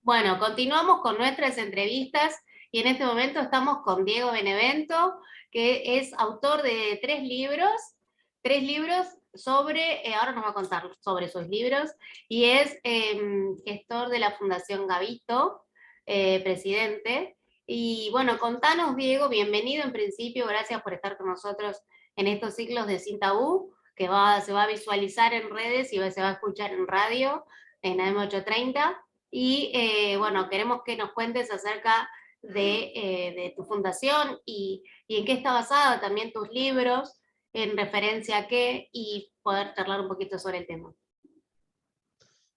Bueno, continuamos con nuestras entrevistas y en este momento estamos con Diego Benevento, que es autor de tres libros sobre, ahora nos va a contar sobre sus libros, y es gestor de la Fundación Gavito, presidente. Y bueno, contanos, Diego, bienvenido en principio, gracias por estar con nosotros en estos ciclos de Sin Tabú, que se va a visualizar en redes y se va a escuchar en radio, en AM830. Y bueno, queremos que nos cuentes acerca de tu fundación y en qué está basada también tus libros, en referencia a qué, y poder charlar un poquito sobre el tema.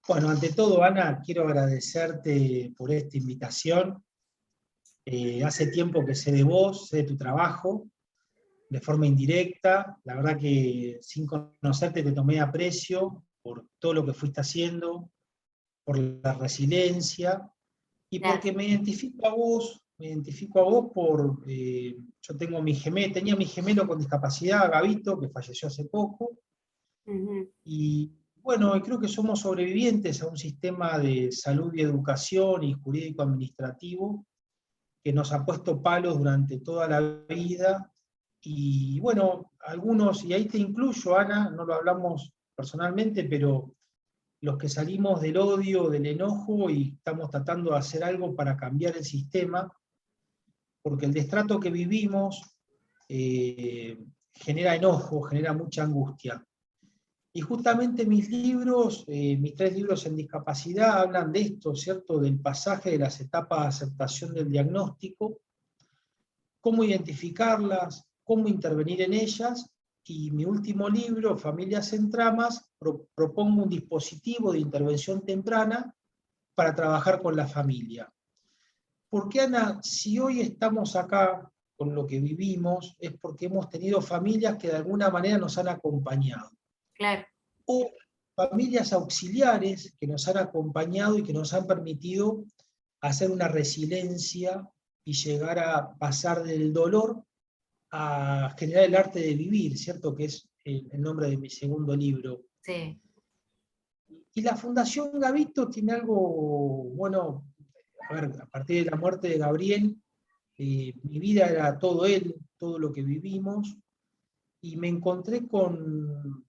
Bueno, ante todo, Ana, quiero agradecerte por esta invitación. Hace tiempo que sé de vos, sé de tu trabajo, de forma indirecta. La verdad que sin conocerte te tomé aprecio por todo lo que fuiste haciendo, por la resiliencia y porque Gracias. me identifico a vos yo tenía mi gemelo con discapacidad, Gavito, que falleció hace poco, Uh-huh. y bueno, creo que somos sobrevivientes a un sistema de salud y educación y jurídico-administrativo que nos ha puesto palos durante toda la vida. Y bueno, algunos, y ahí te incluyo, Ana, no lo hablamos personalmente, pero los que salimos del odio, del enojo y estamos tratando de hacer algo para cambiar el sistema, porque el destrato que vivimos genera enojo, genera mucha angustia. Y justamente mis 3 libros en discapacidad hablan de esto, ¿cierto? Del pasaje de las etapas de aceptación del diagnóstico, cómo identificarlas, cómo intervenir en ellas, y mi último libro, Familias en Tramas, propongo un dispositivo de intervención temprana para trabajar con la familia. Porque, Ana, si hoy estamos acá con lo que vivimos, es porque hemos tenido familias que de alguna manera nos han acompañado. Claro. O familias auxiliares que nos han acompañado y que nos han permitido hacer una resiliencia y llegar a pasar del dolor a generar el arte de vivir, ¿cierto? Que es el nombre de mi segundo libro. Sí. Y la Fundación Gavito tiene algo, bueno, a ver, a partir de la muerte de Gabriel, mi vida era todo él, todo lo que vivimos, y me encontré con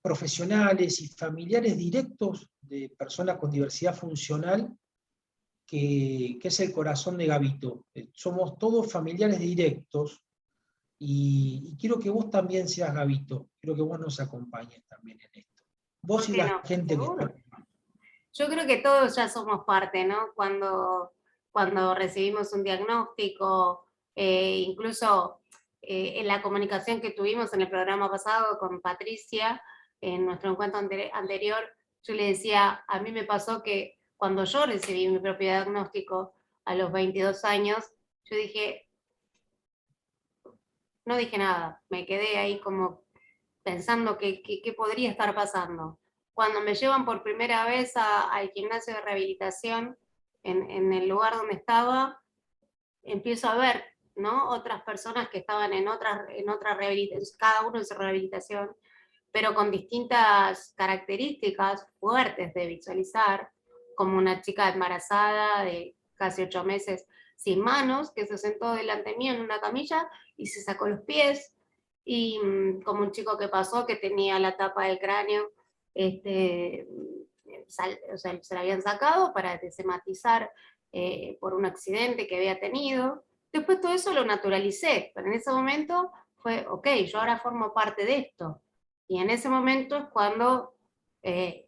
profesionales y familiares directos de personas con diversidad funcional, que es el corazón de Gavito. Somos todos familiares directos, y quiero que vos también seas Gavito, quiero que vos nos acompañes también en esto. ¿Por Vos y qué la no? gente que está. Seguro. Yo creo que todos ya somos parte, ¿no? Cuando recibimos un diagnóstico, incluso en la comunicación que tuvimos en el programa pasado con Patricia, en nuestro encuentro anterior, yo le decía, a mí me pasó que cuando yo recibí mi propio diagnóstico a los 22 años, yo dije, no dije nada, me quedé ahí como pensando qué podría estar pasando. Cuando me llevan por primera vez al gimnasio de rehabilitación, en el lugar donde estaba, empiezo a ver, ¿no? Otras personas que estaban en otra rehabilitación, cada uno en su rehabilitación, pero con distintas características fuertes de visualizar, como una chica embarazada de casi 8 meses sin manos, que se sentó delante mío en una camilla y se sacó los pies, y como un chico que pasó que tenía la tapa del cráneo, o sea, se la habían sacado para desematizar por un accidente que había tenido. Después todo eso lo naturalicé, pero en ese momento fue, ok, yo ahora formo parte de esto. Y en ese momento es cuando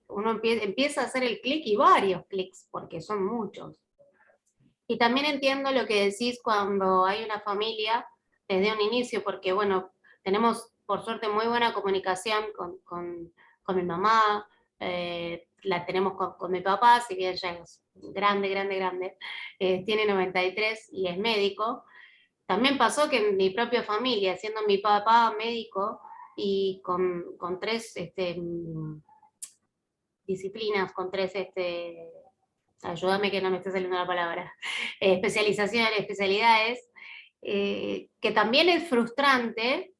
uno empieza a hacer el clic y varios clics, porque son muchos. Y también entiendo lo que decís cuando hay una familia desde un inicio, porque bueno, tenemos por suerte muy buena comunicación con mi mamá, la tenemos con mi papá, si bien ya es grande, tiene 93 y es médico. También pasó que en mi propia familia, siendo mi papá médico y con tres disciplinas, con tres, ayúdame que no me esté saliendo la palabra, especialidades, que también es frustrante,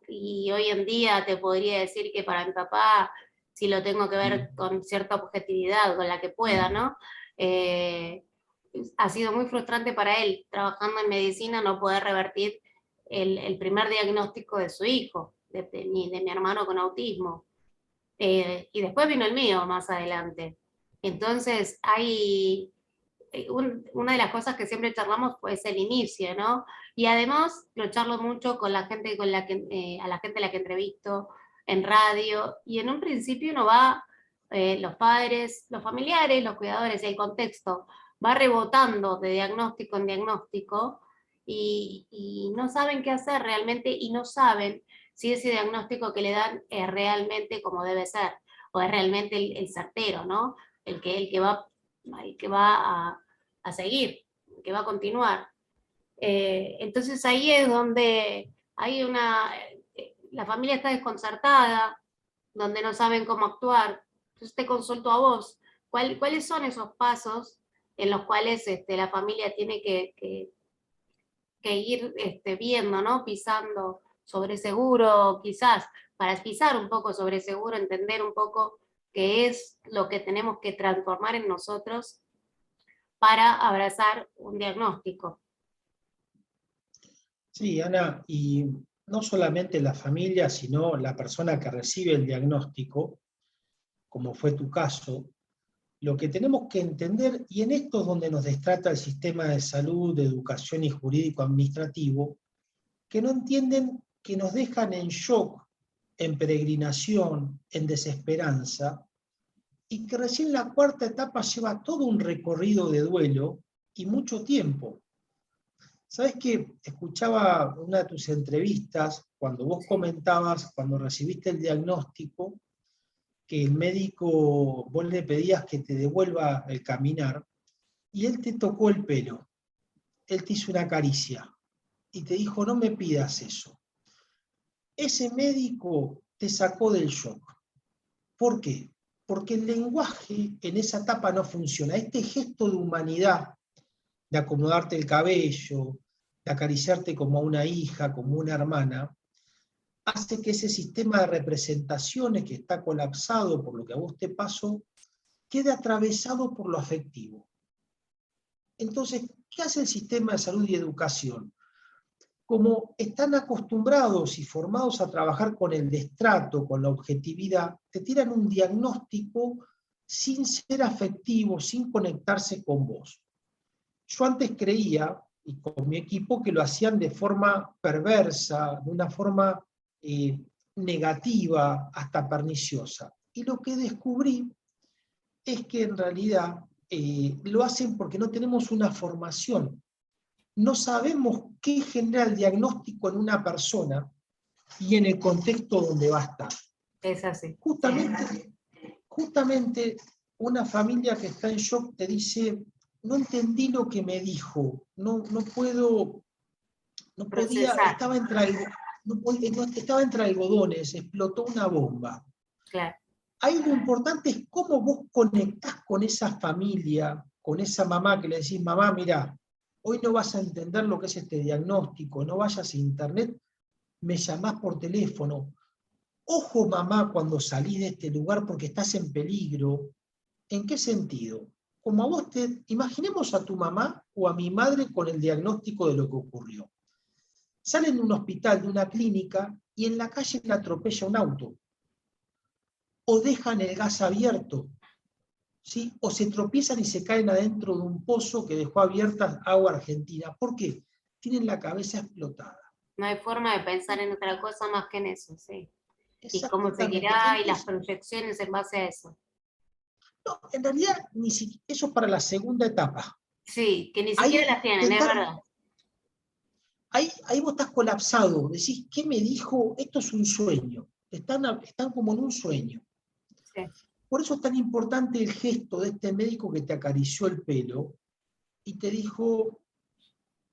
y hoy en día te podría decir que para mi papá, si lo tengo que ver con cierta objetividad, con la que pueda, ¿no? Ha sido muy frustrante para él, trabajando en medicina, no poder revertir el primer diagnóstico de su hijo, de mi hermano con autismo. Y después vino el mío más adelante. Entonces, una de las cosas que siempre charlamos pues, es el inicio, ¿no? Y además lo charlo mucho con la gente a la gente a la que entrevisto en radio, y en un principio uno va, los padres, los familiares, los cuidadores, el contexto, va rebotando de diagnóstico en diagnóstico, y no saben qué hacer realmente, y no saben si ese diagnóstico que le dan es realmente como debe ser, o es realmente el certero, ¿no? El que va a seguir, que va a continuar. Entonces ahí es donde hay la familia está desconcertada, donde no saben cómo actuar. Entonces te consulto a vos, ¿cuáles son esos pasos en los cuales la familia tiene que ir viendo, ¿no? Pisando sobre seguro, quizás, para pisar un poco sobre seguro, entender un poco qué es lo que tenemos que transformar en nosotros para abrazar un diagnóstico? Sí, Ana, y no solamente la familia, sino la persona que recibe el diagnóstico, como fue tu caso, lo que tenemos que entender, y en esto es donde nos destrata el sistema de salud, de educación y jurídico administrativo, que no entienden que nos dejan en shock, en peregrinación, en desesperanza, y que recién la cuarta etapa lleva todo un recorrido de duelo y mucho tiempo. ¿Sabes qué? Escuchaba una de tus entrevistas cuando vos comentabas, cuando recibiste el diagnóstico, que el médico, vos le pedías que te devuelva el caminar, y él te tocó el pelo, él te hizo una caricia, y te dijo, no me pidas eso. Ese médico te sacó del shock. ¿Por qué? Porque el lenguaje en esa etapa no funciona. Este gesto de humanidad, de acomodarte el cabello, de acariciarte como a una hija, como una hermana, hace que ese sistema de representaciones que está colapsado por lo que a vos te pasó, quede atravesado por lo afectivo. Entonces, ¿qué hace el sistema de salud y educación? Como están acostumbrados y formados a trabajar con el destrato, con la objetividad, te tiran un diagnóstico sin ser afectivo, sin conectarse con vos. Yo antes creía, y con mi equipo, que lo hacían de forma perversa, de una forma negativa, hasta perniciosa. Y lo que descubrí es que en realidad lo hacen porque no tenemos una formación. No sabemos qué genera el diagnóstico en una persona y en el contexto donde va a estar. Es así. Justamente una familia que está en shock te dice, no entendí lo que me dijo, no podía, Procesar, estaba entre algodones, explotó una bomba. claro. Ahí lo importante es cómo vos conectás con esa familia, con esa mamá que le decís, mamá, mira, hoy no vas a entender lo que es este diagnóstico, no vayas a internet, me llamás por teléfono. Ojo, mamá, cuando salís de este lugar porque estás en peligro. ¿En qué sentido? Como a vos imaginemos a tu mamá o a mi madre con el diagnóstico de lo que ocurrió. Salen de un hospital, de una clínica, y en la calle la atropella un auto. O dejan el gas abierto, ¿sí? O se tropiezan y se caen adentro de un pozo que dejó abierta agua argentina. ¿Por qué? Tienen la cabeza explotada. No hay forma de pensar en otra cosa más que en eso, sí. Y cómo Exactamente. seguirá y las Entonces, proyecciones en base a eso. no, en realidad, eso es para la segunda etapa. Sí, que ni siquiera Ahí, las tienen, es verdad. ahí vos estás colapsado, decís, ¿qué me dijo? Esto es un sueño. Están como en un sueño. Sí. Por eso es tan importante el gesto de este médico que te acarició el pelo y te dijo,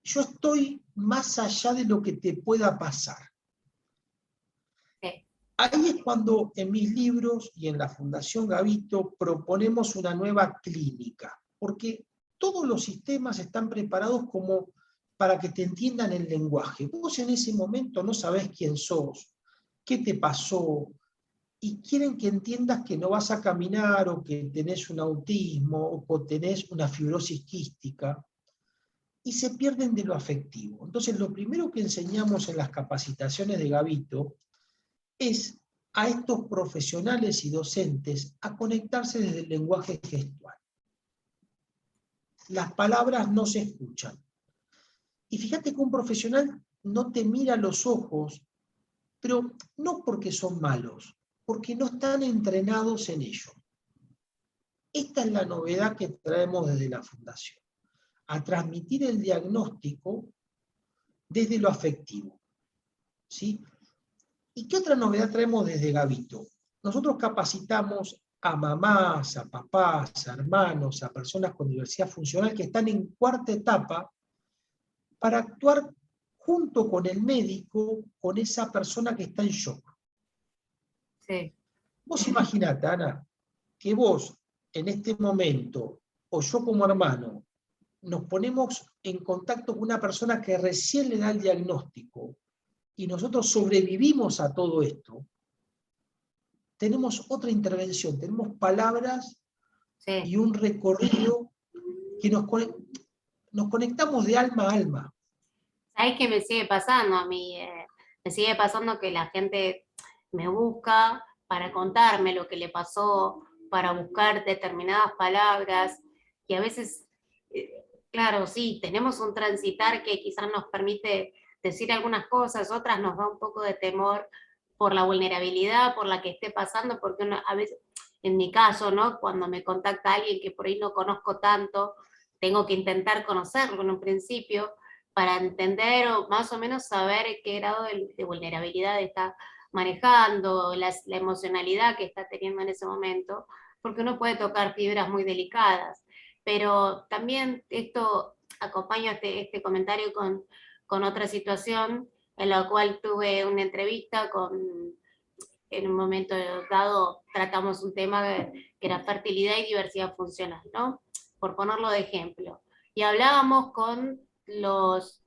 yo estoy más allá de lo que te pueda pasar. Sí. Ahí es cuando en mis libros y en la Fundación Gavito proponemos una nueva clínica, porque todos los sistemas están preparados como para que te entiendan el lenguaje. Vos en ese momento no sabés quién sos, qué te pasó, y quieren que entiendas que no vas a caminar, o que tenés un autismo, o que tenés una fibrosis quística, y se pierden de lo afectivo. Entonces, lo primero que enseñamos en las capacitaciones de Gabito es a estos profesionales y docentes a conectarse desde el lenguaje gestual. Las palabras no se escuchan. Y fíjate que un profesional no te mira a los ojos, pero no porque son malos, porque no están entrenados en ello. Esta es la novedad que traemos desde la Fundación, a transmitir el diagnóstico desde lo afectivo, ¿sí? ¿Y qué otra novedad traemos desde Gabito? Nosotros capacitamos a mamás, a papás, a hermanos, a personas con diversidad funcional que están en cuarta etapa para actuar junto con el médico, con esa persona que está en shock. Sí. Vos imaginate, Ana, que vos en este momento, o yo como hermano, nos ponemos en contacto con una persona que recién le da el diagnóstico y nosotros sobrevivimos a todo esto, tenemos otra intervención, tenemos palabras Sí. y un recorrido que nos conectamos de alma a alma. ¿Sabés qué me sigue pasando a mí? Me sigue pasando que la gente me busca para contarme lo que le pasó, para buscar determinadas palabras, y a veces, claro, sí, tenemos un transitar que quizás nos permite decir algunas cosas, otras nos da un poco de temor por la vulnerabilidad por la que esté pasando, porque uno, a veces, en mi caso, ¿no? Cuando me contacta alguien que por ahí no conozco tanto, tengo que intentar conocerlo en un principio, para entender o más o menos saber qué grado de vulnerabilidad está manejando, la emocionalidad que está teniendo en ese momento, porque uno puede tocar fibras muy delicadas. Pero también esto acompaña este comentario con otra situación en la cual tuve una entrevista en un momento dado tratamos un tema que era fertilidad y diversidad funcional, ¿no? Por ponerlo de ejemplo. Y hablábamos con los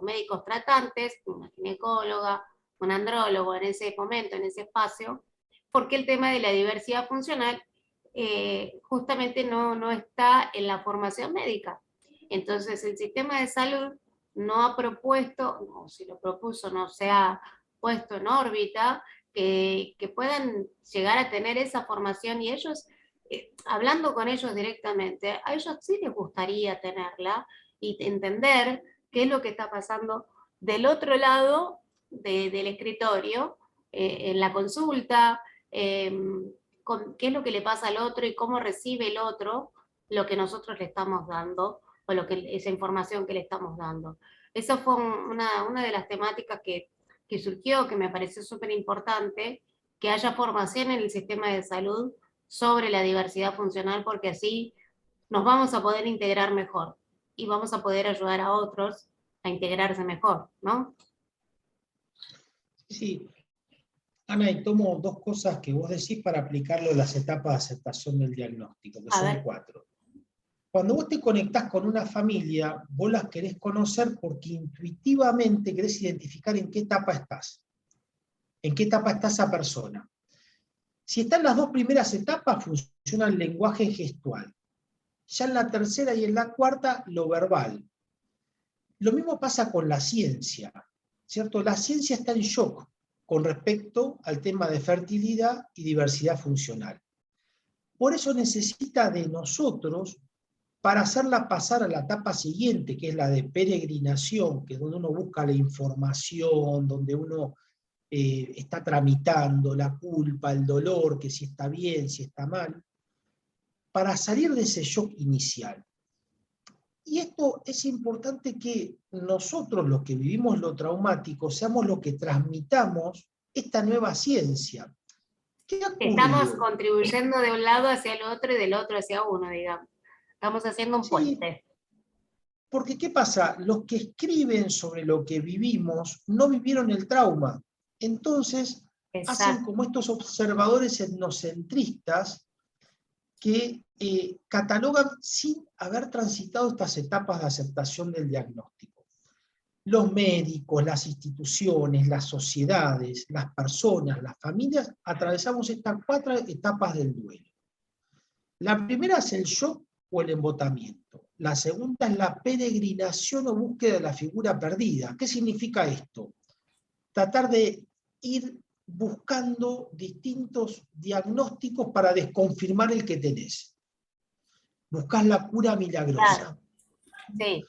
médicos tratantes, una ginecóloga, un andrólogo en ese momento, en ese espacio, porque el tema de la diversidad funcional justamente no está en la formación médica. Entonces el sistema de salud no ha propuesto, o si lo propuso, no se ha puesto en órbita, que puedan llegar a tener esa formación y ellos, hablando con ellos directamente, a ellos sí les gustaría tenerla y entender qué es lo que está pasando del otro lado del escritorio, en la consulta, qué es lo que le pasa al otro y cómo recibe el otro lo que nosotros le estamos dando o esa información que le estamos dando. Eso fue una de las temáticas que surgió, que me pareció súper importante, que haya formación en el sistema de salud sobre la diversidad funcional, porque así nos vamos a poder integrar mejor y vamos a poder ayudar a otros a integrarse mejor, ¿no? Sí, Ana, y tomo dos cosas que vos decís para aplicarlo en las etapas de aceptación del diagnóstico, que A son ver. 4. Cuando vos te conectás con una familia, vos las querés conocer porque intuitivamente querés identificar en qué etapa estás. En qué etapa está esa persona. Si está en las dos primeras etapas, funciona el lenguaje gestual. Ya en la tercera y en la cuarta, lo verbal. Lo mismo pasa con la ciencia, ¿cierto? La ciencia está en shock con respecto al tema de fertilidad y diversidad funcional. Por eso necesita de nosotros para hacerla pasar a la etapa siguiente, que es la de peregrinación, que es donde uno busca la información, donde uno está tramitando la culpa, el dolor, que si está bien, si está mal, para salir de ese shock inicial. Y esto es importante que nosotros, los que vivimos lo traumático, seamos los que transmitamos esta nueva ciencia. ¿Qué ha Estamos ocurrido? contribuyendo de un lado hacia el otro y del otro hacia uno, digamos. Estamos haciendo un Sí, puente. porque ¿qué pasa? Los que escriben sobre lo que vivimos no vivieron el trauma. Entonces, hacen Exacto. como estos observadores etnocentristas que catalogan sin haber transitado estas etapas de aceptación del diagnóstico. los médicos, las instituciones, las sociedades, las personas, las familias, atravesamos estas 4 etapas del duelo. La primera es el shock o el embotamiento. La segunda es la peregrinación o búsqueda de la figura perdida. ¿Qué significa esto? Tratar de ir buscando distintos diagnósticos para desconfirmar el que tenés. Buscás la cura milagrosa. Claro, sí.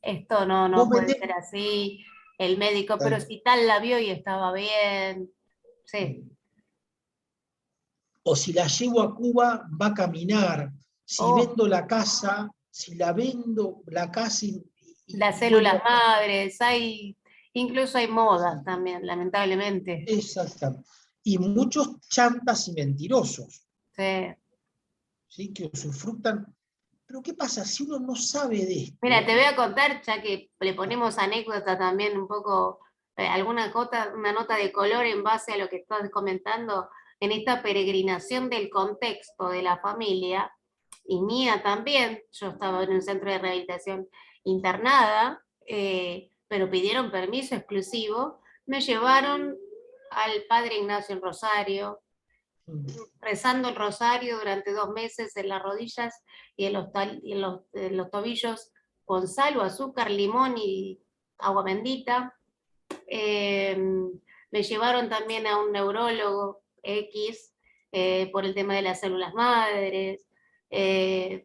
Esto no, Vos no puede vendés, ser así. El médico, pero si tal la vio y estaba bien. Sí. o si la llevo a Cuba, va a caminar. Si Oh, vendo la casa, si la vendo, la casa las y vuelvo células a... madres, incluso hay modas también, lamentablemente. Exactamente. Y muchos chantas y mentirosos, Sí. ¿sí? Que usufructan. Pero ¿qué pasa si uno no sabe de Mira, te esto? voy a contar, ya que le ponemos anécdota también un poco, una nota de color en base a lo que estás comentando, en esta peregrinación del contexto de la familia, y mía también. Yo estaba en un centro de rehabilitación internada, pero pidieron permiso exclusivo, me llevaron al padre Ignacio en Rosario, rezando el rosario durante 2 meses en las rodillas y en los tobillos, con sal o azúcar, limón y agua bendita. Eh, Me llevaron también a un neurólogo X, por el tema de las células madres,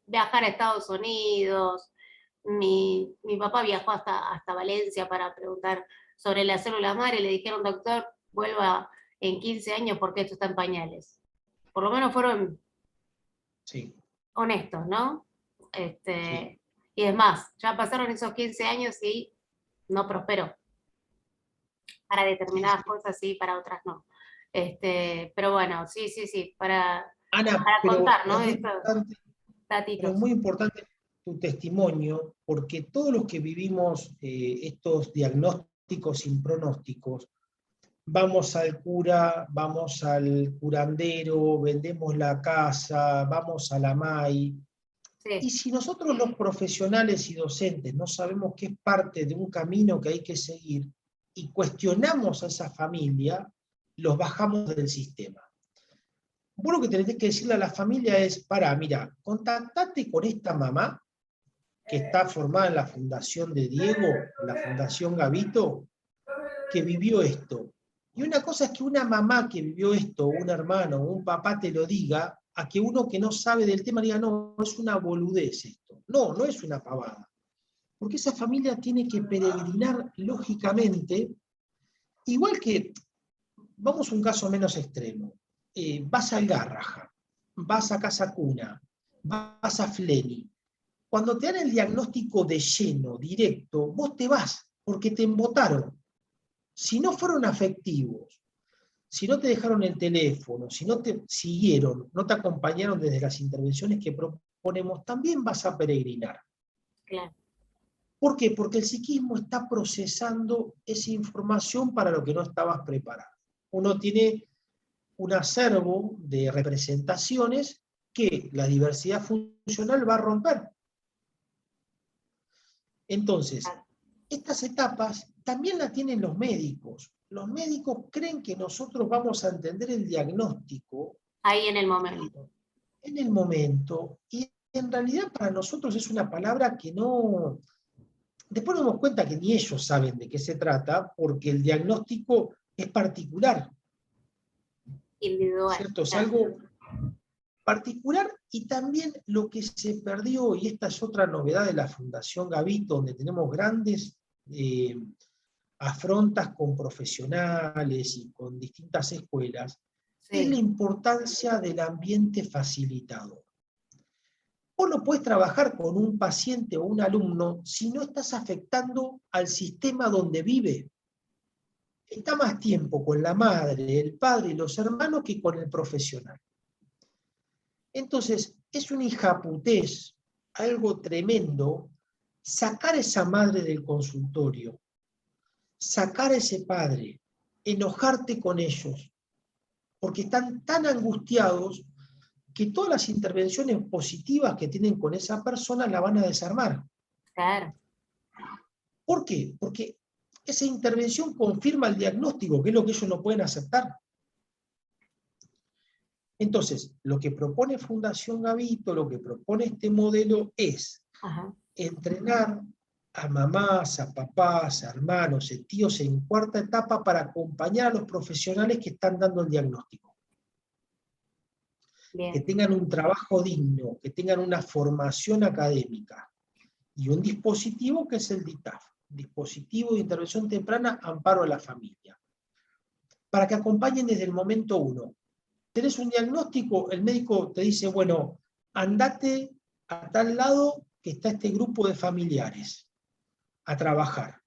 viajar a Estados Unidos. Mi papá viajó hasta Valencia para preguntar sobre las células madres. Le dijeron, doctor, vuelva en 15 años porque esto está en pañales. Por lo menos fueron Sí, honestos, ¿no? sí. Y es más, ya pasaron esos 15 años y no prosperó. Para Sí, determinadas sí. cosas sí, para otras no. Pero bueno, sí, sí, sí, Ana, para pero contar, ¿no? Estos pero es datitos. muy importante tu testimonio, porque todos los que vivimos estos diagnósticos sin pronósticos, vamos al cura, vamos al curandero, vendemos la casa, vamos a la MAI. Y Sí, si nosotros los profesionales y docentes no sabemos que es parte de un camino que hay que seguir y cuestionamos a esa familia, los bajamos del sistema. Vos lo que tenés que decirle a la familia es, mira, contactate con esta mamá que está formada en la fundación de Diego, la fundación Gavito, que vivió esto. Y una cosa es que una mamá que vivió esto, un hermano, un papá te lo diga, a que uno que no sabe del tema diga, no, es una boludez esto. No, no es una pavada. Porque esa familia tiene que peregrinar lógicamente, igual que, vamos a un caso menos extremo, vas al Garraja, vas a Casa Cuna, vas a Fleni. Cuando te dan el diagnóstico de lleno, directo, vos te vas, porque te embotaron. Si no fueron afectivos, si no te dejaron el teléfono, si no te siguieron, no te acompañaron desde las intervenciones que proponemos, también vas a peregrinar. claro. ¿Por qué? Porque el psiquismo está procesando esa información para lo que no estabas preparado. Uno tiene un acervo de representaciones que la diversidad funcional va a romper. Entonces, estas etapas también las tienen los médicos. Los médicos creen que nosotros vamos a entender el diagnóstico Ahí en el momento. en el momento, y en realidad para nosotros es una palabra que no... Después nos damos cuenta que ni ellos saben de qué se trata, porque el diagnóstico es particular, Individual, ¿cierto? Es claro. algo particular, y también lo que se perdió, y esta es otra novedad de la Fundación Gavito, donde tenemos grandes afrontas con profesionales y con distintas escuelas, es la Sí, importancia del ambiente facilitador. Vos no puedes trabajar con un paciente o un alumno si no estás afectando al sistema donde vive. Está más tiempo con la madre, el padre y los hermanos que con el profesional. Entonces, es una hijaputés, algo tremendo, sacar a esa madre del consultorio, sacar a ese padre, enojarte con ellos, porque están tan angustiados que todas las intervenciones positivas que tienen con esa persona la van a desarmar. claro. ¿Por qué? Porque esa intervención confirma el diagnóstico, que es lo que ellos no pueden aceptar. Entonces, lo que propone Fundación Gavito, lo que propone este modelo es entrenar a mamás, a papás, a hermanos, a tíos en cuarta etapa para acompañar a los profesionales que están dando el diagnóstico. Bien. Que tengan un trabajo digno, que tengan una formación académica y un dispositivo que es el DITAF, dispositivo de intervención temprana, amparo a la familia, para que acompañen desde el momento 1. Tenés un diagnóstico, el médico te dice, bueno, andate a tal lado que está este grupo de familiares a trabajar,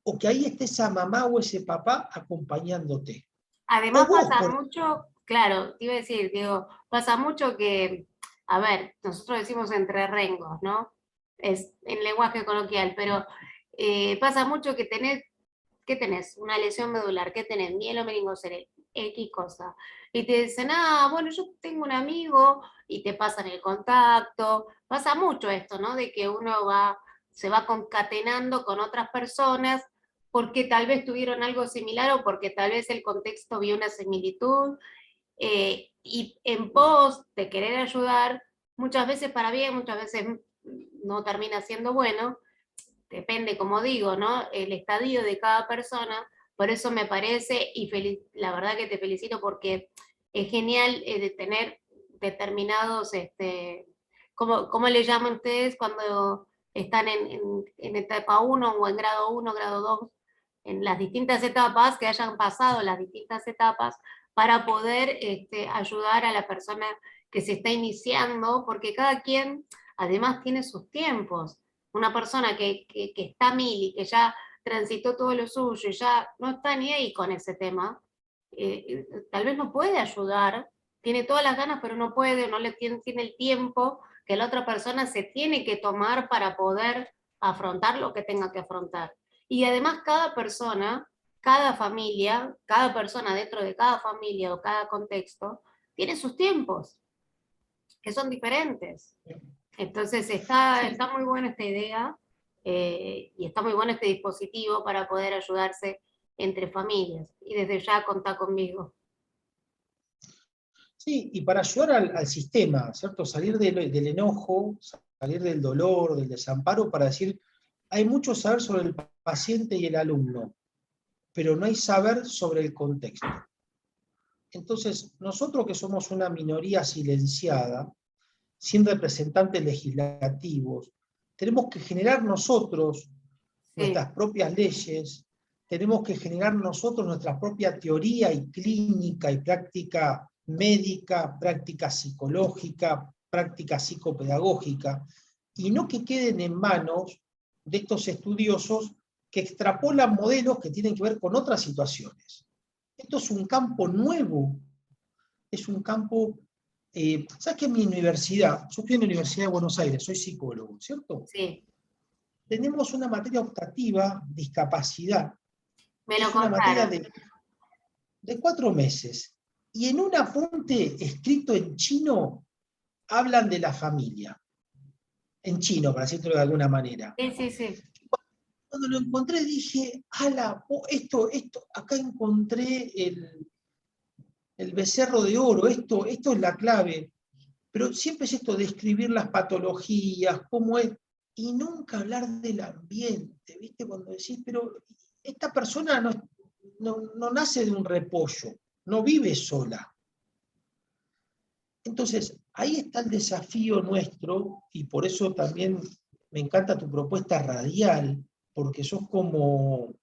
o que ahí esté esa mamá o ese papá acompañándote. Además O vos, pasa mucho, claro, te iba a decir, digo, pasa mucho que, a ver, nosotros decimos entre rengos, ¿no? Es en lenguaje coloquial, pero pasa mucho que tenés, ¿qué tenés? Una lesión medular, ¿qué tenés? Mielomeningocele, X cosa. Y te dicen, ah, bueno, yo tengo un amigo, y te pasan el contacto. Pasa mucho esto, ¿no? De que uno se va concatenando con otras personas porque tal vez tuvieron algo similar o porque tal vez el contexto vio una similitud, y en pos de querer ayudar, muchas veces para bien, muchas veces no termina siendo bueno, depende, como digo, ¿no? El estadio de cada persona. Por eso me parece, y la verdad que te felicito porque es genial de tener determinados, ¿cómo le llaman ustedes cuando están en etapa 1 o en grado 1, grado 2, en las distintas etapas, que hayan pasado las distintas etapas para poder ayudar a la persona que se está iniciando, porque cada quien además tiene sus tiempos. Una persona que está mil y que ya transitó todo lo suyo y ya no está ni ahí con ese tema, tal vez no puede ayudar, tiene todas las ganas, pero no puede, no le tiene el tiempo que la otra persona se tiene que tomar para poder afrontar lo que tenga que afrontar. Y además cada persona, cada familia, cada persona dentro de cada familia o cada contexto, tiene sus tiempos, que son diferentes. Entonces está muy buena esta idea, y está muy bueno este dispositivo para poder ayudarse entre familias. Y desde ya contá conmigo. Sí, y para ayudar al sistema, ¿cierto? Salir del enojo, salir del dolor, del desamparo, para decir, hay mucho saber sobre el paciente y el alumno, pero no hay saber sobre el contexto. Entonces, nosotros que somos una minoría silenciada, sin representantes legislativos, tenemos que generar nosotros nuestras propias leyes, tenemos que generar nosotros nuestra propia teoría y clínica y práctica médica, práctica psicológica, práctica psicopedagógica, y no que queden en manos de estos estudiosos que extrapolan modelos que tienen que ver con otras situaciones. Esto es un campo nuevo, es un campo. ¿Sabes que en mi universidad, yo estoy en la Universidad de Buenos Aires, soy psicólogo, ¿cierto? Sí. Tenemos una materia optativa, discapacidad. Me lo Es una materia contaron. de 4 meses. Y en un apunte escrito en chino, hablan de la familia. En chino, para decirlo de alguna manera. Sí, sí, sí. Cuando lo encontré dije, ala, esto, acá encontré el becerro de oro, esto es la clave. Pero siempre es esto de escribir las patologías, cómo es, y nunca hablar del ambiente, ¿viste? Cuando decís, pero esta persona no nace de un repollo, no vive sola. Entonces, ahí está el desafío nuestro, y por eso también me encanta tu propuesta radial, porque sos como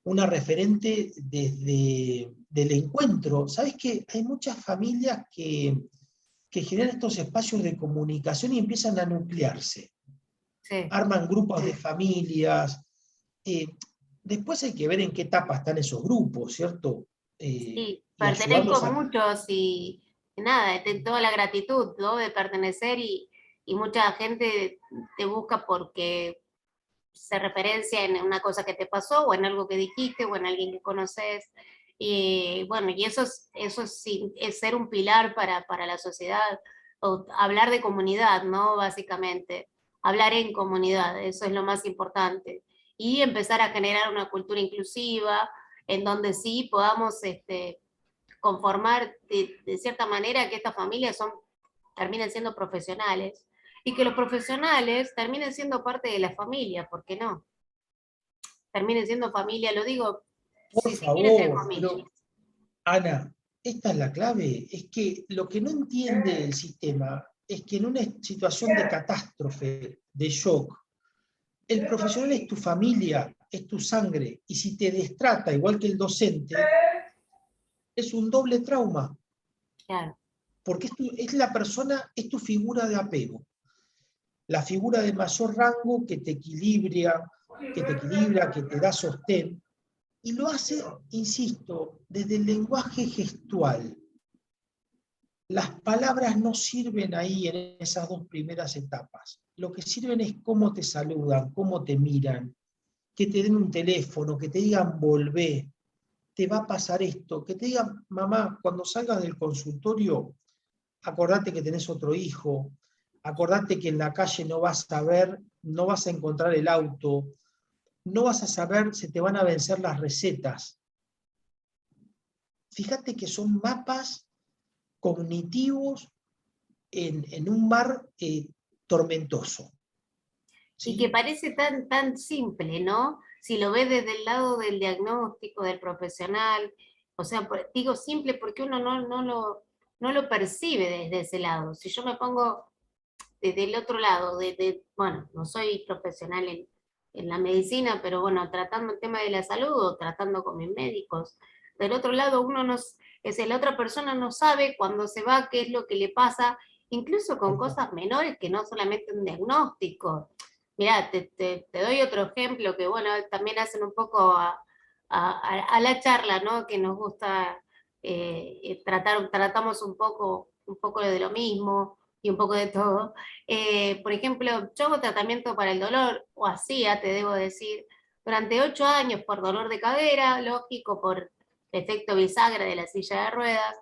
una referente desde del encuentro. ¿Sabés que hay muchas familias que generan estos espacios de comunicación y empiezan a nuclearse? Sí. Arman grupos de familias. Después hay que ver en qué etapa están esos grupos, ¿cierto? Sí, Y pertenezco ayudarlos a a. muchos y nada, toda la gratitud, ¿no? De pertenecer, y mucha gente te busca porque se referencia en una cosa que te pasó o en algo que dijiste o en alguien que conoces. Y bueno, y es ser un pilar para la sociedad, o hablar de comunidad, ¿no? Básicamente, hablar en comunidad, eso es lo más importante. y empezar a generar una cultura inclusiva, en donde sí podamos conformar de cierta manera que estas familias terminen siendo profesionales, y que los profesionales terminen siendo parte de la familia, ¿por qué no? Terminen siendo familia, lo digo, Por si se quiere, entre favor, comillas. pero Ana, esta es la clave, es que lo que no entiende el sistema es que en una situación de catástrofe, de shock, el profesional es tu familia, es tu sangre, y si te destrata igual que el docente, es un doble trauma, Claro. porque es la persona, es tu figura de apego, la figura de mayor rango que te equilibra, que te da sostén, y lo hace, insisto, desde el lenguaje gestual. Las palabras no sirven ahí en esas dos primeras etapas. Lo que sirven es cómo te saludan, cómo te miran, que te den un teléfono, que te digan volvé, te va a pasar esto, que te digan mamá, cuando salgas del consultorio, acordate que tenés otro hijo, acordate que en la calle no vas a ver, no vas a encontrar el auto, no vas a saber, se te van a vencer las recetas. Fíjate que son mapas cognitivos en un mar tormentoso. Y que ¿Sí? parece tan simple, ¿no? Si lo ves desde el lado del diagnóstico, del profesional, o sea, digo simple porque uno no lo percibe desde ese lado. Si yo me pongo desde el otro lado, bueno, no soy profesional en la medicina, pero bueno, tratando el tema de la salud o tratando con mis médicos, del otro lado uno no, la otra persona no sabe cuando se va qué es lo que le pasa, incluso con cosas menores que no solamente un diagnóstico. Mirá, te doy otro ejemplo que, bueno, también hacen un poco a la charla, ¿no? Que nos gusta tratamos un poco de lo mismo y un poco de todo. Por ejemplo, yo hago tratamiento para el dolor, o hacía, te debo decir, durante 8 años por dolor de cadera, lógico, por efecto bisagra de la silla de ruedas.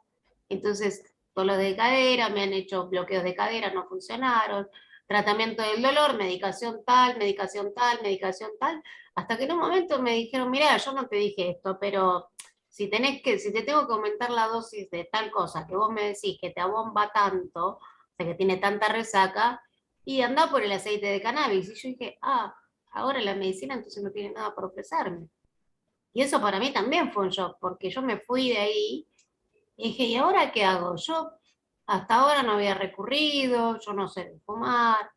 Entonces, dolor de cadera, me han hecho bloqueos de cadera, no funcionaron, tratamiento del dolor, medicación tal, medicación tal, medicación tal, hasta que en un momento me dijeron, mira, yo no te dije esto, pero si te tengo que aumentar la dosis de tal cosa que vos me decís que te abomba tanto, o sea, que tiene tanta resaca, y anda por el aceite de cannabis. Y yo dije, ahora la medicina entonces no tiene nada por ofrecerme. Y eso para mí también fue un shock, porque yo me fui de ahí y dije, ¿y ahora qué hago? Yo hasta ahora no había recurrido, yo no sé de fumar,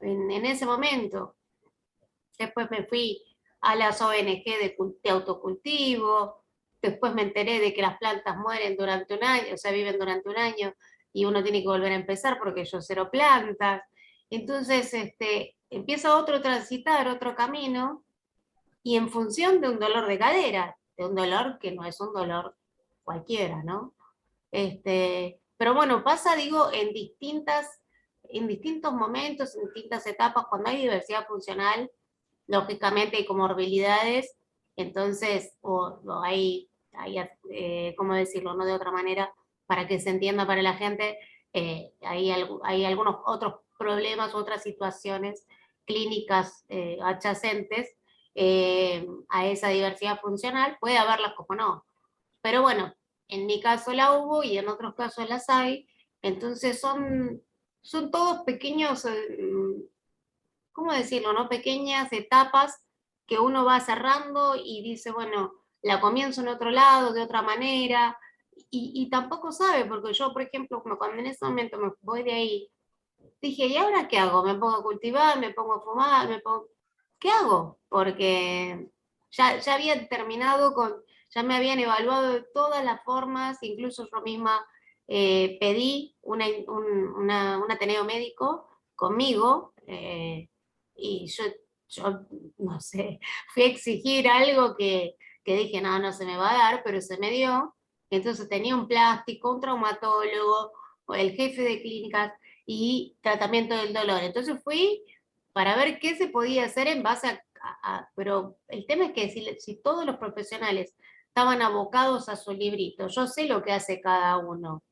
en ese momento. Después me fui a las ONG de autocultivo, después me enteré de que las plantas mueren durante un año, o sea, viven durante un año y uno tiene que volver a empezar porque yo cero plantas. Entonces, empieza otro transitar, otro camino, y en función de un dolor de cadera, de un dolor que no es un dolor cualquiera, ¿no? Pero bueno, pasa, digo, en distintos momentos, en distintas etapas, cuando hay diversidad funcional, lógicamente hay comorbilidades, entonces, o ¿cómo decirlo, no de otra manera, para que se entienda para la gente, hay algunos otros problemas, otras situaciones clínicas adyacentes a esa diversidad funcional, puede haberlas como no, pero bueno, en mi caso la hubo y en otros casos las hay, entonces son todos pequeños ¿cómo decirlo, no? Pequeñas etapas que uno va cerrando y dice, bueno, la comienzo en otro lado, de otra manera, y tampoco sabe, porque yo, por ejemplo, como cuando en ese momento me voy de ahí, dije, ¿y ahora qué hago? ¿Me pongo a cultivar? ¿Me pongo a fumar? ¿Qué hago? Porque ya había terminado ya me habían evaluado de todas las formas, incluso yo misma pedí un ateneo médico conmigo, y yo, no sé, fui a exigir algo que dije, no, no se me va a dar, pero se me dio. Entonces tenía un plástico, un traumatólogo, el jefe de clínicas y tratamiento del dolor. Entonces fui para ver qué se podía hacer en base pero el tema es que si todos los profesionales estaban abocados a su librito, yo sé lo que hace cada uno,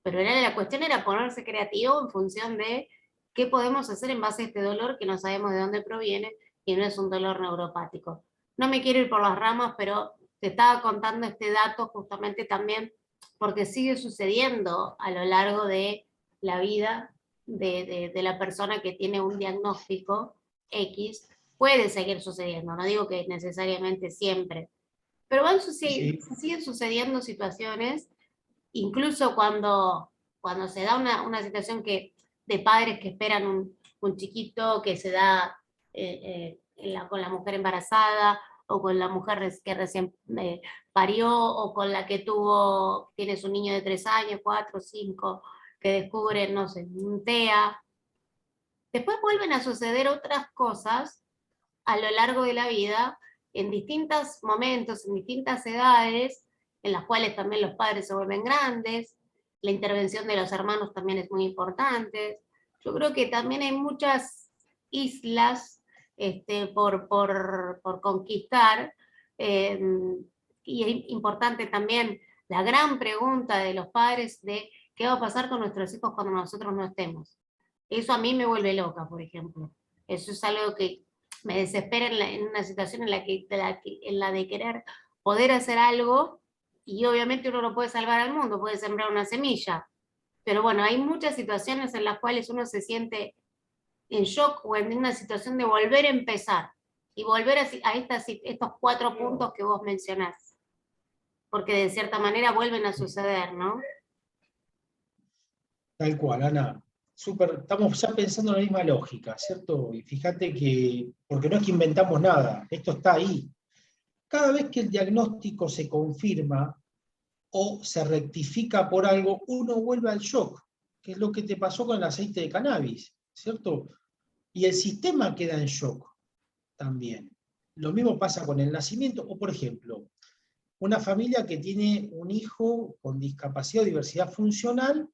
pero la cuestión era ponerse creativo en función de qué podemos hacer en base a este dolor que no sabemos de dónde proviene y no es un dolor neuropático. No me quiero ir por las ramas, pero te estaba contando este dato justamente también porque sigue sucediendo a lo largo de la vida de la persona que tiene un diagnóstico X. Puede seguir sucediendo, no digo que necesariamente siempre, pero Sí, siguen sucediendo situaciones, incluso cuando se da una situación de padres que esperan un chiquito, que se da con la mujer embarazada, o con la mujer que recién parió, o con la que tienes un niño de 3 años, 4, 5, que descubren, no sé, un TEA. Después vuelven a suceder otras cosas a lo largo de la vida, en distintos momentos, en distintas edades, en las cuales también los padres se vuelven grandes, la intervención de los hermanos también es muy importante. Yo creo que también hay muchas islas por conquistar, eh, y es importante también la gran pregunta de los padres de qué va a pasar con nuestros hijos cuando nosotros no estemos. Eso a mí me vuelve loca, por ejemplo. Eso es algo que me desespera en una situación en la de querer poder hacer algo, y obviamente uno no puede salvar al mundo, puede sembrar una semilla. Pero bueno, hay muchas situaciones en las cuales uno se siente en shock o en una situación de volver a empezar y volver a estos 4 puntos que vos mencionás, porque de cierta manera vuelven a suceder, ¿no? tal cual, Ana. Súper, estamos ya pensando en la misma lógica, ¿cierto? Y fíjate que, porque no es que inventamos nada, esto está ahí. Cada vez que el diagnóstico se confirma o se rectifica por algo, uno vuelve al shock, que es lo que te pasó con el aceite de cannabis, ¿cierto? Y el sistema queda en shock también. Lo mismo pasa con el nacimiento, o por ejemplo, una familia que tiene un hijo con discapacidad o diversidad funcional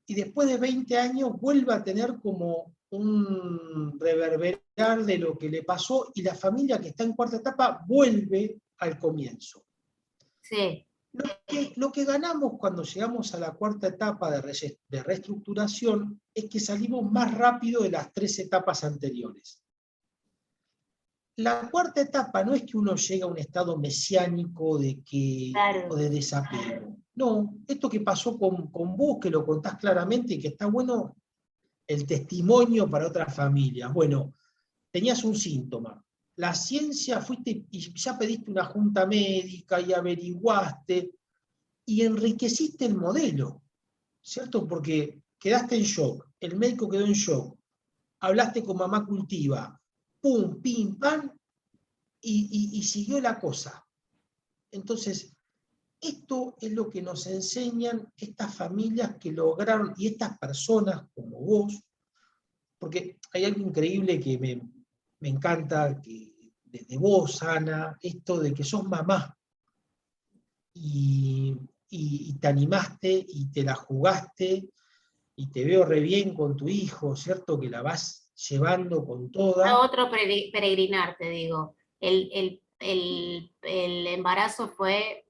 y después de 20 años vuelve a tener como un reverberar de lo que le pasó y la familia que está en cuarta etapa vuelve al comienzo. Sí. Lo que ganamos cuando llegamos a la cuarta etapa de reestructuración es que salimos más rápido de las 3 etapas anteriores. La cuarta etapa no es que uno llega a un estado mesiánico Claro. o de desapego. No, esto que pasó con vos, que lo contás claramente y que está bueno el testimonio para otras familias. Bueno, tenías un síntoma. La ciencia fuiste y ya pediste una junta médica y averiguaste y enriqueciste el modelo, ¿cierto? Porque quedaste en shock, el médico quedó en shock, hablaste con mamá cultiva, pum, pim, pam, y siguió la cosa. Entonces, esto es lo que nos enseñan estas familias que lograron, y estas personas como vos, porque hay algo increíble que me encanta de vos, Ana, esto de que sos mamá y, y te animaste y te la jugaste y te veo re bien con tu hijo, ¿cierto? Que la vas llevando con A toda. otro peregrinar, te digo. El embarazo fue,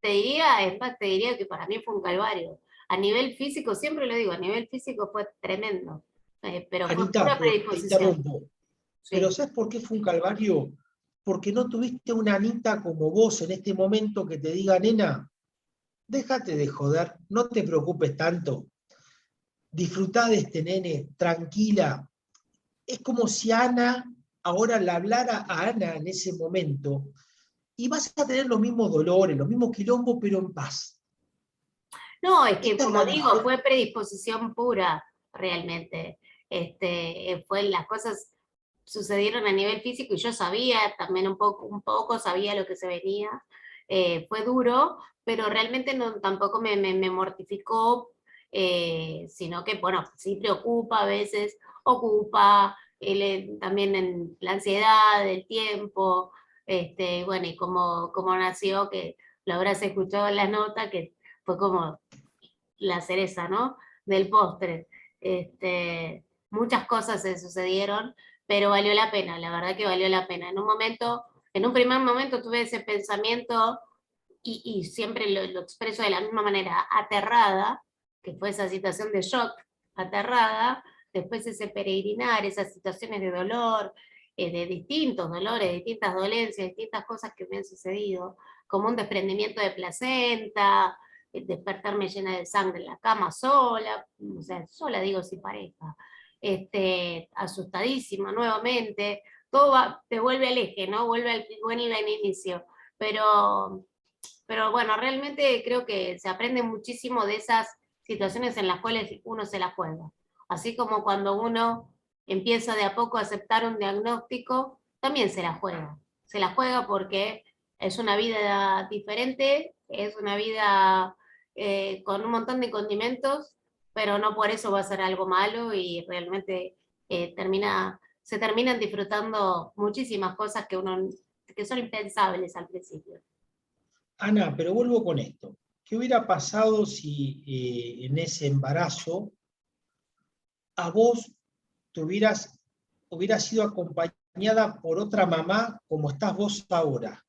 te diría, es más, te diría que para mí fue un calvario. A nivel físico, siempre lo digo, a nivel físico fue tremendo, pero fue Anita, pura pero te predisposición. interrumpo. Pero Sí. ¿sabes por qué fue un calvario? Porque no tuviste una Anita como vos en este momento que te diga, nena, déjate de joder, no te preocupes tanto, disfrutá de este nene, tranquila. Es como si Ana ahora le hablara a Ana en ese momento y vas a tener los mismos dolores, los mismos quilombos, pero en paz. No, es que Esta es como la digo, diferencia. fue predisposición pura, realmente. Las cosas sucedieron a nivel físico y yo sabía también un poco sabía lo que se venía. Fue duro, pero realmente no, tampoco me mortificó, sino que, bueno, sí preocupa a veces, ocupa, también en la ansiedad, el tiempo, bueno, y como nació, que lo habrás escuchado en la nota, que fue como la cereza, ¿no? Del postre. Muchas cosas se sucedieron, pero valió la pena, la verdad que valió la pena. En un primer momento tuve ese pensamiento y siempre lo expreso de la misma manera, aterrada, que fue esa situación de shock, aterrada, después ese peregrinar, esas situaciones de dolor, de distintos dolores, distintas dolencias, distintas cosas que me han sucedido, como un desprendimiento de placenta, despertarme llena de sangre en la cama sola, o sea, sola digo sin pareja, asustadísima nuevamente, todo te vuelve al eje, ¿no? Vuelve al inicio, pero bueno, realmente creo que se aprende muchísimo de esas situaciones en las cuales uno se la juega. Así como cuando uno empieza de a poco a aceptar un diagnóstico, también se la juega. Se la juega porque es una vida diferente, es una vida con un montón de condimentos, pero no por eso va a ser algo malo y realmente se terminan disfrutando muchísimas cosas que son impensables al principio. Ana, pero vuelvo con esto. ¿Qué hubiera pasado si en ese embarazo a vos hubieras sido acompañada por otra mamá como estás vos ahora?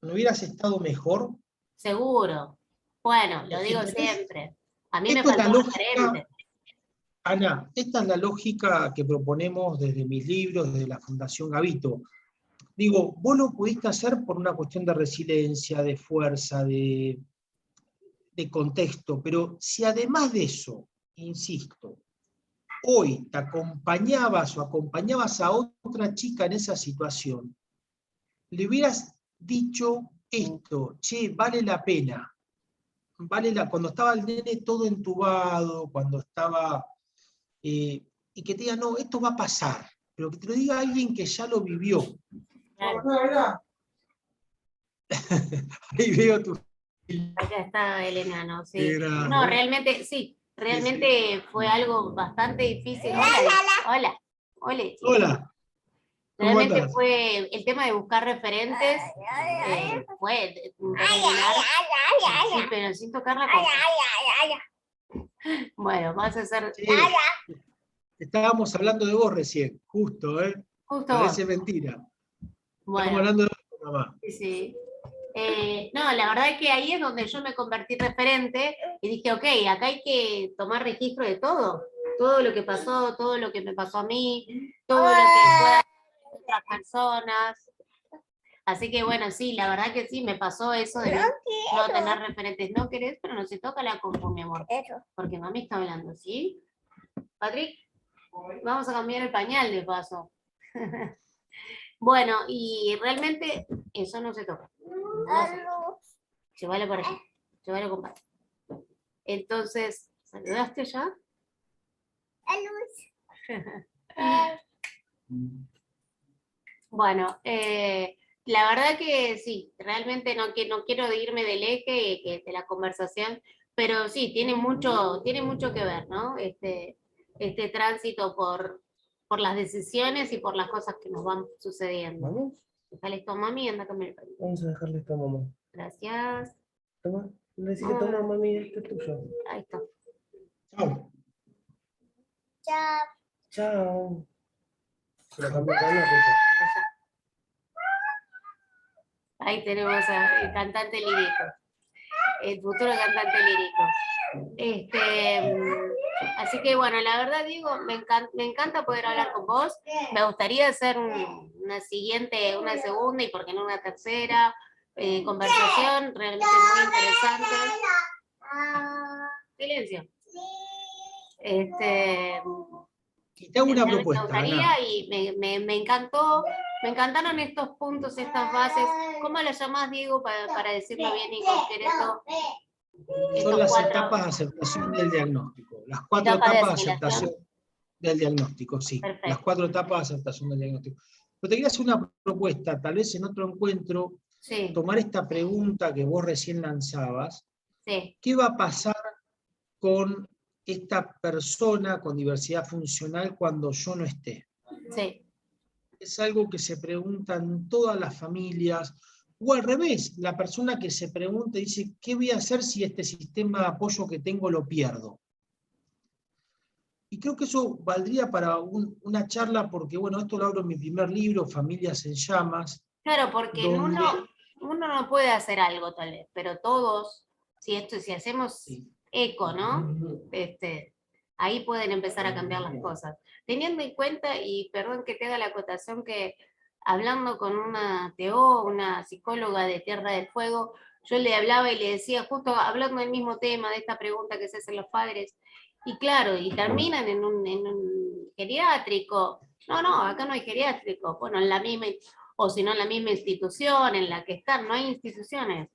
¿No hubieras estado mejor? Seguro. Bueno, lo digo ¿Entendés? siempre. A mí me Esto es la faltó un lógica, referente. Ana, esta es la lógica que proponemos desde mis libros, desde la Fundación Gavito. Digo, vos lo pudiste hacer por una cuestión de resiliencia, de fuerza, de contexto, pero si además de eso, insisto, hoy te acompañabas o acompañabas a otra chica en esa situación, le hubieras dicho esto: che, vale la pena, cuando estaba el nene todo entubado, cuando estaba, y que te diga, no, esto va a pasar, pero que te lo diga alguien que ya lo vivió. Claro. Ahí veo tu... Acá está el enano, sí. Era, No, realmente, sí. sí, sí. Realmente fue algo bastante difícil. Hola, hola, hola, chica. Hola, ¿cómo Realmente andás? fue el tema de buscar referentes, fue preliminar. Sí, pero sin tocar la cosa. Bueno, vas a hacer Sí, estábamos hablando de vos recién, justo, ¿eh? justo vos. Parece mentira. Estamos Bueno, hablando de vos, mamá. sí, sí. No, la verdad es que ahí es donde yo me convertí en referente y dije, ok, acá hay que tomar registro de todo lo que pasó, todo lo que me pasó a mí, todo lo que fue a otras personas. Así que bueno, sí, la verdad que sí, me pasó eso de no tener referentes. No querés, pero no se toca la compu, mi amor. Porque mami está hablando, ¿sí? Patrick, vamos a cambiar el pañal de paso. Bueno, y realmente eso no se toca. No se toca. Llévalo por aquí, llévalo con Patrick. Entonces, ¿saludaste ya? Bueno, la verdad que sí, realmente no quiero irme del eje de la conversación, pero sí, tiene mucho que ver, ¿no? Este tránsito por las decisiones y por las cosas que nos van sucediendo. ¿Vamos? Déjale esto a mami y anda a cambiar el pañal. Vamos a dejarle esto a mamá. Gracias. Toma, decirle, toma, mami, este es tuyo. Ahí está. Chao. Chao. Se lo cambió para la cosa. Ahí tenemos al cantante lírico, el futuro cantante lírico. Así que bueno, la verdad digo, me encanta poder hablar con vos. Me gustaría hacer una segunda y por qué no una tercera conversación realmente muy interesante. Silencio. Y te hago una Realmente me propuesta, Ana. gustaría y me encantó. Me encantaron estos puntos, estas bases. ¿Cómo las llamás, Diego, para decirlo bien y concreto? Son Estos las cuatro etapas de aceptación del diagnóstico. Las 4 etapas de etapas de asimilación. aceptación del diagnóstico, sí. Las Perfecto. 4 etapas de aceptación del diagnóstico. Pero te quería hacer una propuesta, tal vez en otro encuentro, Sí, tomar esta pregunta que vos recién lanzabas. sí, ¿Qué va a pasar con esta persona con diversidad funcional cuando yo no esté? sí. Es algo que se preguntan todas las familias, o al revés, la persona que se pregunta y dice, ¿qué voy a hacer si este sistema de apoyo que tengo lo pierdo? Y creo que eso valdría para una charla, porque bueno, esto lo abro en mi primer libro, Familias en Llamas, Claro, porque donde... uno no puede hacer algo tal vez, pero todos, si hacemos Sí. eco, ¿no? ahí pueden empezar a cambiar las cosas. Teniendo en cuenta, y perdón que te haga la acotación, que hablando con una TO, una psicóloga de Tierra del Fuego, yo le hablaba y le decía, justo hablando del mismo tema, de esta pregunta que se hacen los padres, y claro, y terminan en un geriátrico. No, no, acá no hay geriátrico. Bueno, en la misma, o si no en la misma institución en la que están, no hay instituciones.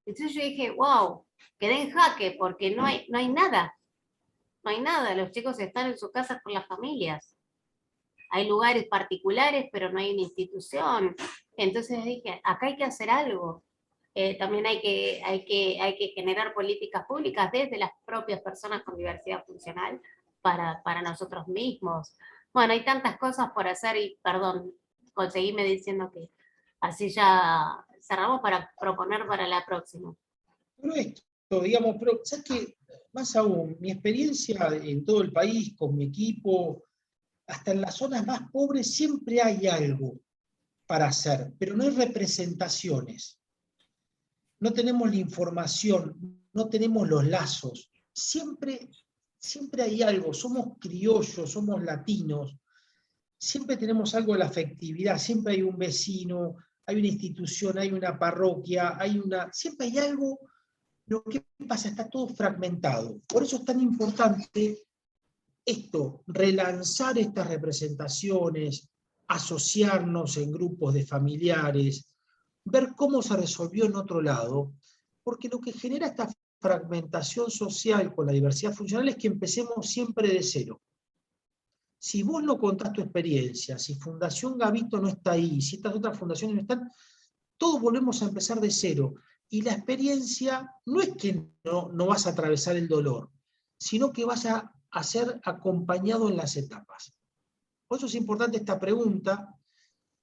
Entonces yo dije, wow, quedé en jaque porque no hay nada, no hay nada. Los chicos están en sus casas con las familias. Hay lugares particulares, pero no hay una institución. Entonces dije, acá hay que hacer algo. También hay que generar políticas públicas desde las propias personas con diversidad funcional para nosotros mismos. Bueno, hay tantas cosas por hacer y, perdón, conseguíme diciendo que así ya cerramos para proponer para la próxima. Pero esto, digamos, pero ¿sabes qué? Más aún, mi experiencia en todo el país, con mi equipo, hasta en las zonas más pobres, siempre hay algo para hacer, pero no hay representaciones. No tenemos la información, no tenemos los lazos. Siempre hay algo, somos criollos, somos latinos, siempre tenemos algo de la afectividad, siempre hay un vecino, hay una institución, hay una parroquia, siempre hay algo. Pero ¿qué pasa? Está todo fragmentado. Por eso es tan importante esto, relanzar estas representaciones, asociarnos en grupos de familiares, ver cómo se resolvió en otro lado, porque lo que genera esta fragmentación social con la diversidad funcional es que empecemos siempre de cero. Si vos no contás tu experiencia, si Fundación Gavito no está ahí, si estas otras fundaciones no están, todos volvemos a empezar de cero. Y la experiencia no es que no vas a atravesar el dolor, sino que vas a ser acompañado en las etapas. Por eso es importante esta pregunta.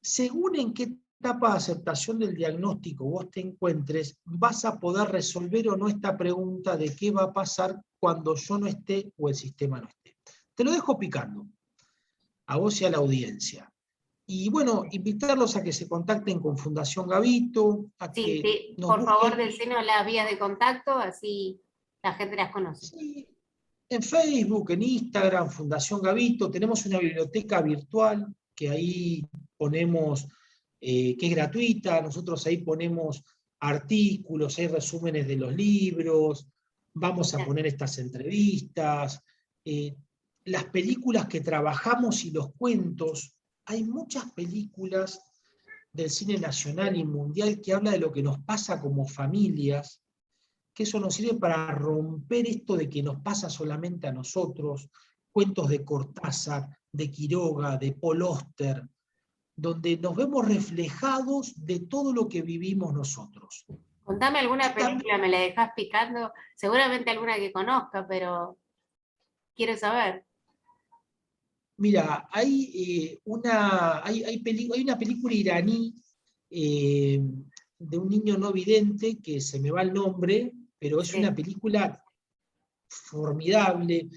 Según en qué etapa de aceptación del diagnóstico vos te encuentres, vas a poder resolver o no esta pregunta de qué va a pasar cuando yo no esté o el sistema no esté. Te lo dejo picando, a vos y a la audiencia. Y bueno, invitarlos a que se contacten con Fundación Gavito, a Sí, que sí, nos por busquen. favor, decinos las vías de contacto, así la gente las conoce. Sí, en Facebook, en Instagram, Fundación Gavito, tenemos una biblioteca virtual que ahí ponemos, que es gratuita, nosotros ahí ponemos artículos, hay resúmenes de los libros, vamos a poner estas entrevistas, las películas que trabajamos y los cuentos. Hay muchas películas del cine nacional y mundial que habla de lo que nos pasa como familias, que eso nos sirve para romper esto de que nos pasa solamente a nosotros, cuentos de Cortázar, de Quiroga, de Paul Auster, donde nos vemos reflejados de todo lo que vivimos nosotros. Contame alguna Y también, película, me la dejás picando, seguramente alguna que conozca, pero quiero saber. mira, hay una película iraní de un niño no vidente, que se me va el nombre, pero es una Sí. película formidable.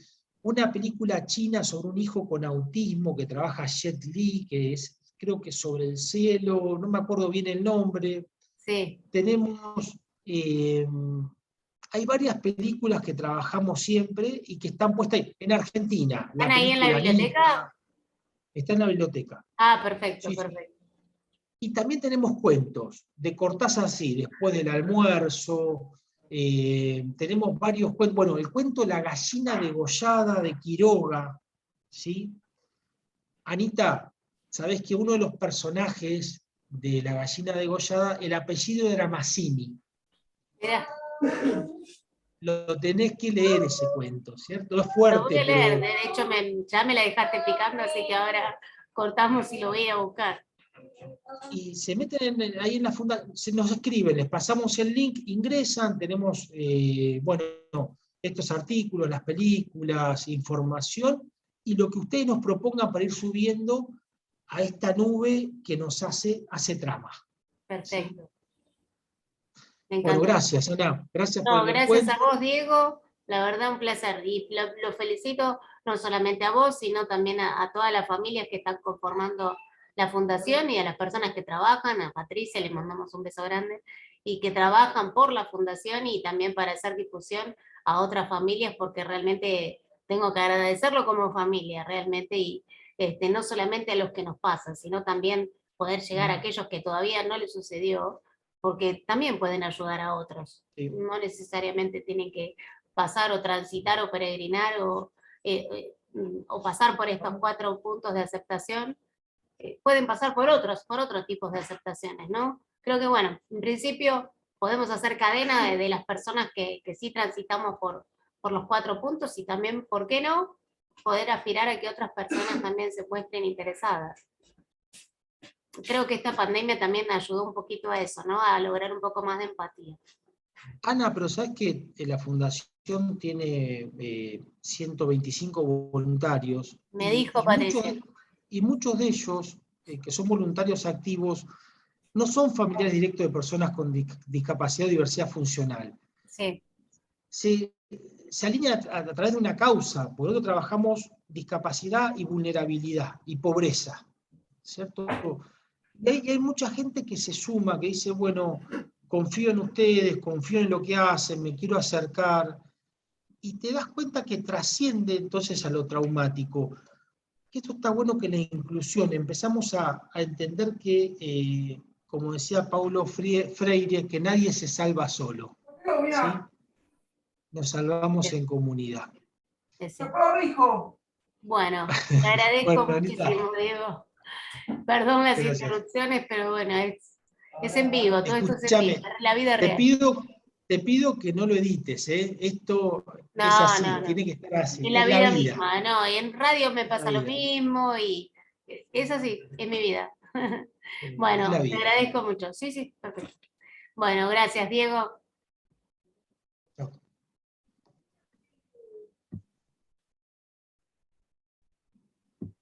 Una película china sobre un hijo con autismo que trabaja Jet Li, que es, creo que sobre el cielo, no me acuerdo bien el nombre. Sí. Tenemos, hay varias películas que trabajamos siempre y que están puestas ahí. En Argentina, ¿Están la ahí en la película biblioteca? Anita, está en la biblioteca. Ah, perfecto, Sí, sí. perfecto. Y también tenemos cuentos de Cortázar, sí, después del almuerzo. Tenemos varios cuentos. Bueno, el cuento La gallina degollada de Quiroga, ¿sí? Anita, ¿sabés que uno de los personajes de La gallina degollada, el apellido era Mazzini? Mirá, Lo tenés que leer ese cuento, ¿cierto? Es lo voy fuerte, a leer, pero... de hecho ya me la dejaste picando, así que ahora cortamos y lo voy a buscar. Y se meten ahí en la funda, nos escriben, les pasamos el link, ingresan, tenemos, bueno, estos artículos, las películas, información, y lo que ustedes nos propongan para ir subiendo a esta nube que nos hace trama. Perfecto. ¿Sí? Me Bueno, encantó. gracias, Ana. Gracias por No, el gracias a encuentro. vos, Diego. La verdad, un placer. Y lo felicito no solamente a vos, sino también a todas las familias que están conformando la fundación y a las personas que trabajan. A Patricia le mandamos un beso grande. Y que trabajan por la fundación y también para hacer difusión a otras familias, porque realmente tengo que agradecerlo como familia realmente, y no solamente a los que nos pasan, sino también poder llegar a aquellos que todavía no les sucedió, porque también pueden ayudar a otros. Sí. No necesariamente tienen que pasar o transitar o peregrinar o pasar por estos 4 puntos de aceptación. Pueden pasar por otros tipos de aceptaciones, ¿no? Creo que, bueno, en principio podemos hacer cadena de las personas que sí transitamos por los 4 puntos, y también, ¿por qué no?, poder aspirar a que otras personas también se muestren interesadas. Creo que esta pandemia también ayudó un poquito a eso, ¿no? A lograr un poco más de empatía. Ana, pero sabes que la fundación tiene 125 voluntarios. Me dijo, Patricia. Y muchos de ellos, que son voluntarios activos, no son familiares directos de personas con discapacidad o diversidad funcional. Sí. Se alinean a través de una causa. Por otro, trabajamos discapacidad y vulnerabilidad y pobreza, ¿cierto? Y hay mucha gente que se suma, que dice, bueno, confío en ustedes, confío en lo que hacen, me quiero acercar, y te das cuenta que trasciende entonces a lo traumático. Que esto está bueno, que la inclusión, empezamos a entender que, como decía Paulo Freire, que nadie se salva solo, ¿sí? Nos salvamos en comunidad. Bueno, te agradezco Bueno, muchísimo, Diego. Perdón las interrupciones, pero bueno, es en vivo, todo esto es en vivo, la vida real. Te pido que no lo edites, ¿eh? Esto No, es así, no. Tiene que estar así. En la vida misma, no, y en radio me pasa lo mismo, y es así, es mi vida. Bueno, te agradezco mucho. Sí, perfecto. Bueno, gracias, Diego.